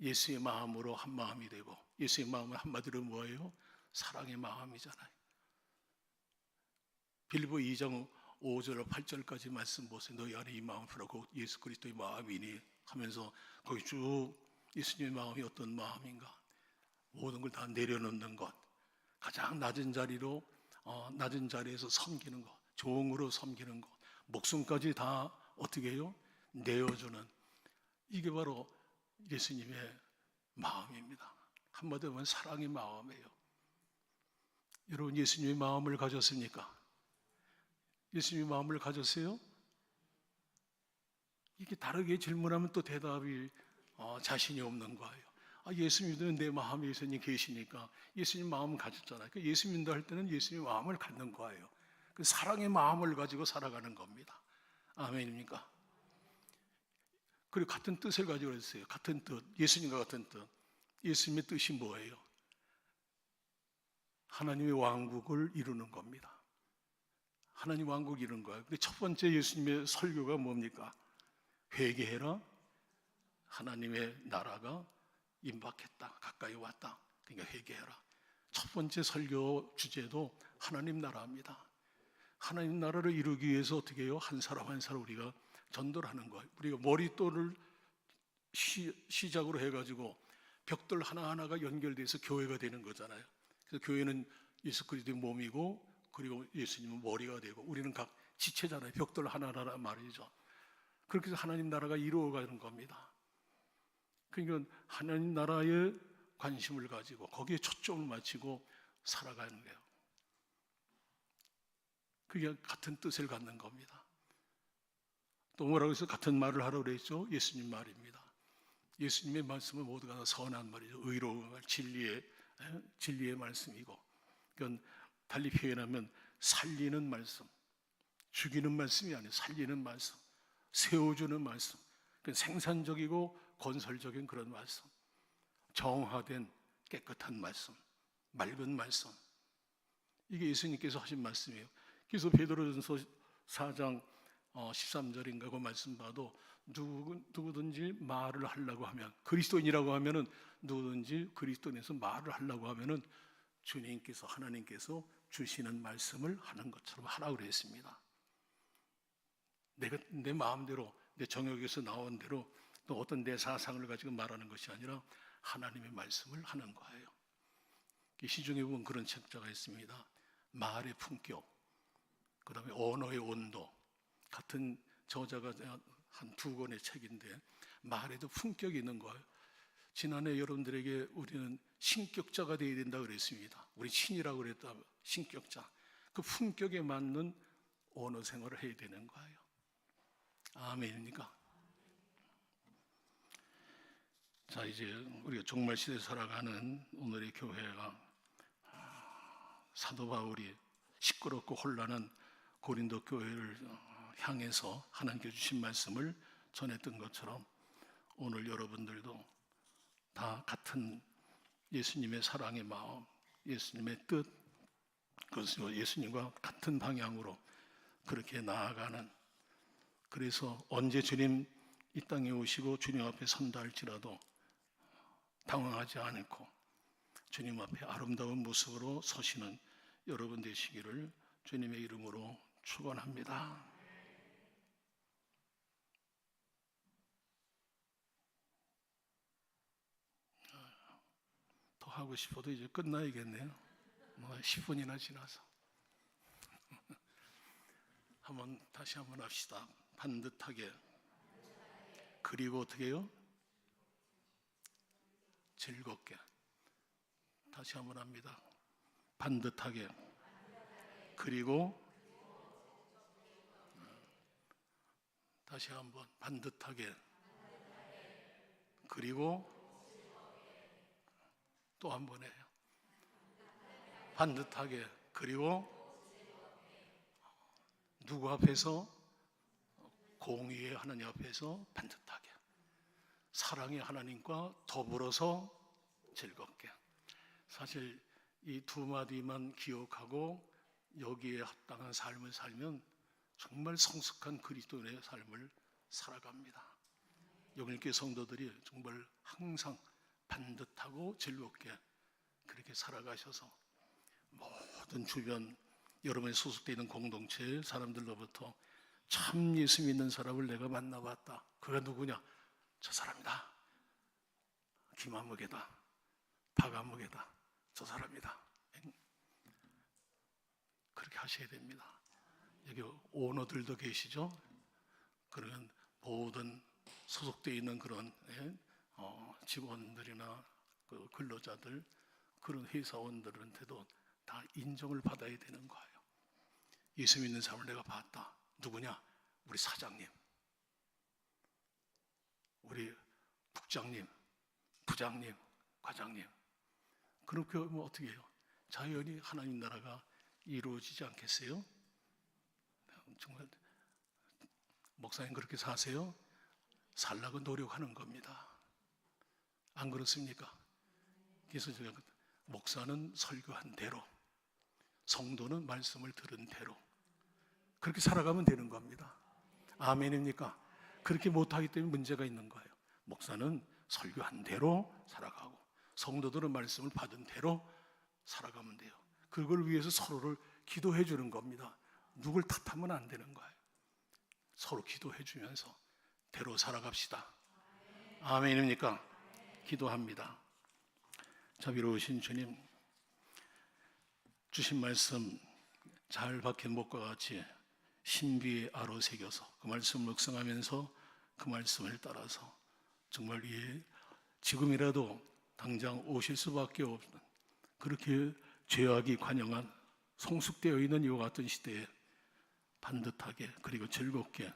예수의 마음으로 한 마음이 되고, 예수의 마음은 한마디로 뭐예요? 사랑의 마음이잖아요. 빌립보 2장 5절 8절까지 말씀 보세요. 너희 안에 이 마음을 풀고 예수 그리스도의 마음이니 하면서 거기 쭉 예수님의 마음이 어떤 마음인가, 모든 걸 다 내려놓는 것, 가장 낮은 자리로 낮은 자리에서 섬기는 것, 종으로 섬기는 것, 목숨까지 다 어떻게 해요? 내어주는, 이게 바로 예수님의 마음입니다. 한마디로 하면 사랑의 마음이에요. 여러분 예수님의 마음을 가졌습니까? 예수님의 마음을 가졌어요? 이렇게 다르게 질문하면 또 대답이 자신이 없는 거예요. 예수 믿으면 내 마음에 예수님 계시니까 예수님 마음을 가졌잖아요. 그러니까 예수 믿는다 할 때는 예수님 마음을 갖는 거예요. 그 사랑의 마음을 가지고 살아가는 겁니다. 아멘입니까? 그리고 같은 뜻을 가지고 있어요. 같은 뜻, 예수님과 같은 뜻. 예수님의 뜻이 뭐예요? 하나님의 왕국을 이루는 겁니다. 하나님 왕국 이루는 거예요. 근데 첫 번째 예수님의 설교가 뭡니까? 회개해라. 하나님의 나라가 임박했다. 가까이 왔다. 그러니까 회개해라. 첫 번째 설교 주제도 하나님 나라입니다. 하나님 나라를 이루기 위해서 어떻게 해요? 한 사람 한 사람 우리가 전도를 하는 거예요. 우리가 머릿돌을 시작으로 해가지고 벽돌 하나하나가 연결돼서 교회가 되는 거잖아요. 그래서 교회는 예수 그리스도의 몸이고, 그리고 예수님은 머리가 되고, 우리는 각 지체잖아요. 벽돌 하나하나 말이죠. 그렇게 해서 하나님 나라가 이루어가는 겁니다. 그러니까 하나님 나라에 관심을 가지고 거기에 초점을 맞추고 살아가는 거예요. 그게 같은 뜻을 갖는 겁니다. 또 뭐라고 해서 같은 말을 하라고 그랬죠? 예수님 말입니다. 예수님의 말씀은 모두가 다 선한 말이죠. 의로운 말, 진리의 말씀이고, 그러니까 달리 표현하면 살리는 말씀, 죽이는 말씀이 아니에요. 살리는 말씀, 세워주는 말씀, 생산적이고 건설적인 그런 말씀, 정화된 깨끗한 말씀, 맑은 말씀, 이게 예수님께서 하신 말씀이에요. 그래서 베드로전서 4장 13절인가 그 말씀 봐도 누구든지 말을 하려고 하면, 그리스도인이라고 하면은 누구든지 그리스도인에서 말을 하려고 하면은 주님께서, 하나님께서 주시는 말씀을 하는 것처럼 하라고 그랬습니다. 내가 내 마음대로, 내 정욕에서 나온 대로 또 어떤 내 사상을 가지고 말하는 것이 아니라 하나님의 말씀을 하는 거예요. 시중에 보면 그런 책자가 있습니다. 말의 품격, 그 다음에 언어의 온도, 같은 저자가 한 2권의 책인데 말에도 품격이 있는 거예요. 지난해 여러분들에게 우리는 신격자가 되어야 된다 그랬습니다. 우리 신이라고 그랬다. 신격자. 그 품격에 맞는 언어 생활을 해야 되는 거예요. 아멘입니까? 자, 이제 우리가 종말 시대에 살아가는 오늘의 교회가 사도 바울이 시끄럽고 혼란한 고린도 교회를 향해서 하나님께 주신 말씀을 전했던 것처럼 오늘 여러분들도 다 같은 예수님의 사랑의 마음, 예수님의 뜻, 그것을 예수님과 같은 방향으로 그렇게 나아가는, 그래서 언제 주님 이 땅에 오시고 주님 앞에 선다 할지라도 당황하지 않고 주님 앞에 아름다운 모습으로 서시는 여러분 되시기를 주님의 이름으로 축원합니다. 더 하고 싶어도 이제 끝나야겠네요. 10분이나 지나서. 다시 한번 합시다. 반듯하게. 그리고 어떻게 해요? 즐겁게. 다시 한번 합니다. 반듯하게. 그리고 다시 한번 반듯하게. 그리고 또 한 번 해요. 반듯하게. 그리고 누구 앞에서? 공의의 하나님 앞에서 반듯하게. 사랑의 하나님과 더불어서 즐겁게. 사실 이 두 마디만 기억하고 여기에 합당한 삶을 살면 정말 성숙한 그리스도인의 삶을 살아갑니다. 영일교회 성도들이 정말 항상 반듯하고 즐겁게 그렇게 살아가셔서 모든 주변 여러분이 소속되어 있는 공동체의 사람들로부터 참 예수 믿는 사람을 내가 만나봤다. 그가 누구냐? 저 사람이다. 김한목이다. 박한목이다. 저 사람이다. 그렇게 하셔야 됩니다. 여기 오너들도 계시죠? 그러면 모든 소속되어 있는 그런 직원들이나 그 근로자들, 그런 회사원들한테도 다 인정을 받아야 되는 거예요. 예수 믿는 사람을 내가 봤다. 누구냐? 우리 사장님, 우리 국장님, 부장님, 과장님. 그렇게 하면 어떻게 해요? 자연히 하나님 나라가 이루어지지 않겠어요? 정말 목사님 그렇게 사세요? 살라고 노력하는 겁니다. 안 그렇습니까? 그래서 제가 목사는 설교한 대로, 성도는 말씀을 들은 대로 그렇게 살아가면 되는 겁니다. 아멘입니까? 그렇게 못하기 때문에 문제가 있는 거예요. 목사는 설교한 대로 살아가고 성도들은 말씀을 받은 대로 살아가면 돼요. 그걸 위해서 서로를 기도해 주는 겁니다. 누굴 탓하면 안 되는 거예요. 서로 기도해 주면서 대로 살아갑시다. 아멘입니까? 기도합니다. 자비로우신 주님, 주신 말씀 잘 박힌 목과 같이 신비의 아로 새겨서 그 말씀을 묵상하면서 그 말씀을 따라서 정말 지금이라도 당장 오실 수밖에 없는, 그렇게 죄악이 관영한 성숙되어 있는 이와 같은 시대에 반듯하게 그리고 즐겁게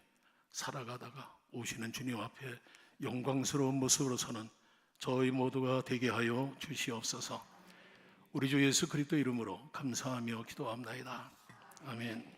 살아가다가 오시는 주님 앞에 영광스러운 모습으로 서는 저희 모두가 되게 하여 주시옵소서. 우리 주 예수 그리스도 이름으로 감사하며 기도합나이다. 아멘.